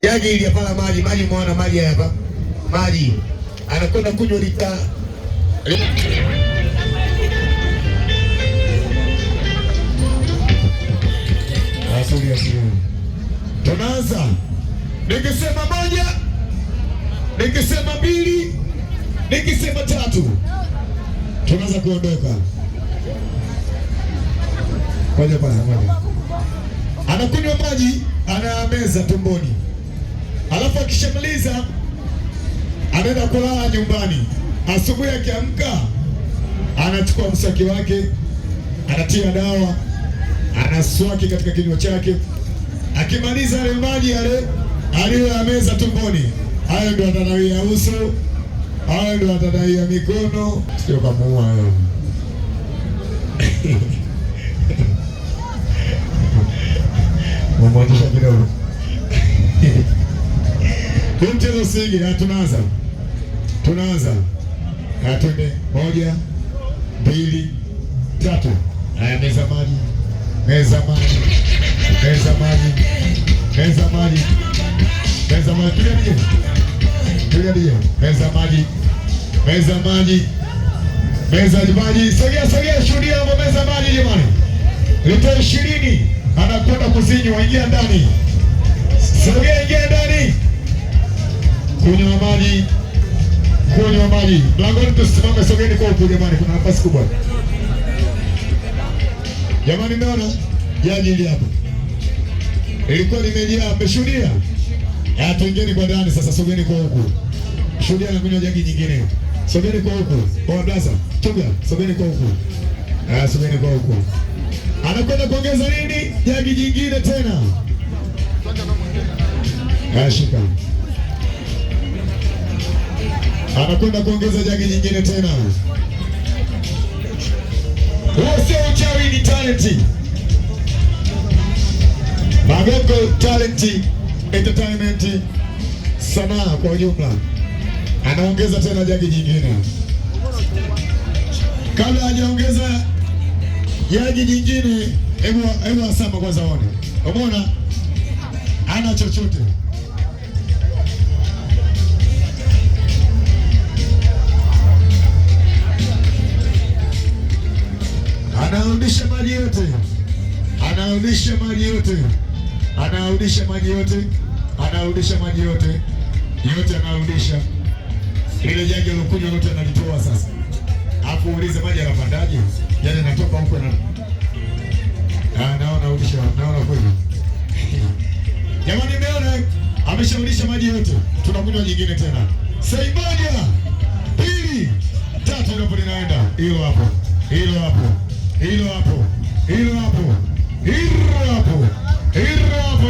Jagi ili hapa maji, muona maji hapa. Maji. Anakwenda kunywa lita. Asante. Tunaanza. Nikisema moja, nikisema mbili, nikisema tatu, tunaanza kuondoka. Moja kwanza, moja. Anakunywa maji, anameza tumboni. Alafu akishamaliza anaenda kulala nyumbani. Asubuhi akiamka anachukua mswaki wake, anatia dawa, anaswaki katika kinywa chake. Akimaliza yale maji yale aliyoyameza tumboni, hayo ndio atanawia uso, hayo ndio atanawia mikono. Sio kama hayo. Mmoja kidogo. Mchezo singi na tunaanza. Twende 1, 2, 3. Haya, meza maji. Meza maji. Tulia nije. Meza maji. Sogea shuhudia hapo meza maji jamani. Lita 20 anakwenda kuzinywa, ingia ndani. Ingia ndani. Kunywa maji. Mlangoni tusimame, sogeni kwa huku jamani, kuna nafasi kubwa. Jamani, mmeona jagi hili hapa. Ilikuwa limejaa, mmeshuhudia? Tuingeni kwa ndani sasa, sogeni kwa huku. Shuhudia na kunywa jagi nyingine. Sogeni kwa huku. Kwa blaza, chuga, sogeni kwa huku. Sogeni kwa huku. Anakwenda kuongeza nini? Jagi jingine tena. Shika. Anakwenda kuongeza jagi nyingine tena. Huo sio uchawi, ni talenti. Magongo talenti, entertainment, sanaa kwa ujumla. Anaongeza tena jagi nyingine. Kabla hajaongeza jagi nyingine, hebu asama kwanza one. Umeona? Ana chochote. Anarudisha maji yote. Yote anarudisha. Ile jagi alokunywa yote analitoa sasa. Hapo uulize maji yanapandaje? Yaani natoka huko na naona kweli. Jamani, mmeona amesharudisha maji yote. Tunakunywa nyingine tena. Sasa 1, 2, 3 ndipo linaenda. Hilo hapo.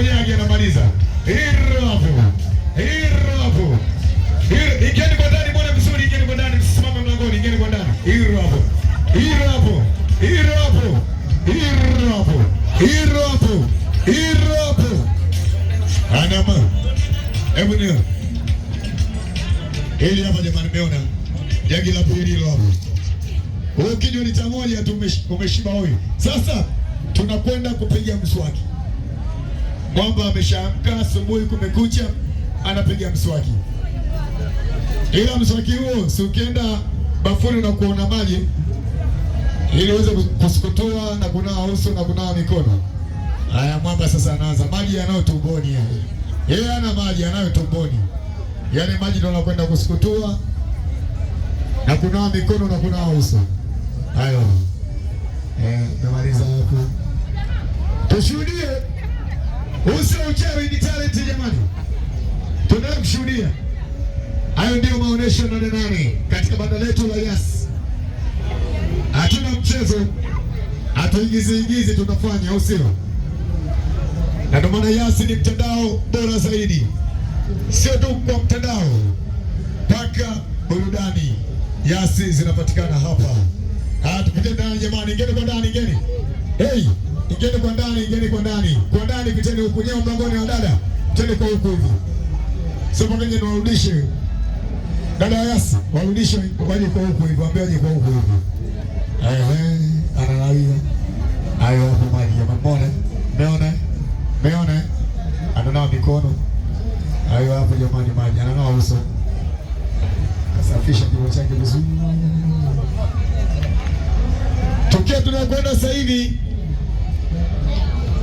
Jagi anamaliza. Ingieni kwa ndani, mbona vizuri, ingieni kwa ndani, msimame mlangoni, ingieni kwa ndani. Hilo hapo. Anama. Hebu nio. Hili hapa jamani, mmeona? Jagi la pili hilo hapo. Ukinywa lita moja tu umeshiba huyu. Sasa tunakwenda kupiga mswaki. Mwamba ameshaamka, asubuhi kumekucha, anapiga mswaki. Ila mswaki huo si ukienda bafuni na kuona maji ili uweze kusukutua na kunawa uso na kunawa mikono. Haya, mwamba sasa anaanza maji yanayo tumboni yeye. Yeye ana maji yanayo tumboni. Yaani maji ndio anakwenda kusukutua na kunawa mikono na kunawa uso. Hayo. Namaliza hapo. Tushuhudie. Uso uchawi ni talent jamani. Tunataka kushuhudia. Hayo ndio maonesho 88 katika banda letu la Yas. Hatuna mchezo. Hatuigizi tunafanya, au sio? Na ndio maana Yas ni mtandao bora zaidi. Sio tu kwa mtandao, paka burudani. Yas zinapatikana hapa. Tupite ndani jamani, ingeni kwa ndani, ingeni. Hey, ingeni kwa ndani. Kwa ndani piteni huku, nyeo mlangoni wa dada. Tende kwa huku hivi. Sio pamoja na warudishe. Dada Yas, warudishe waje kwa huku hivi, waambie waje kwa huku hivi. Analawia. Hayo hapo maji jamani, mbona? Meona? Ananawa mikono. Hayo hapo jamani, maji anang'aa uso. Kasafisha kinywa chake vizuri. Tukia tunakwenda sasa hivi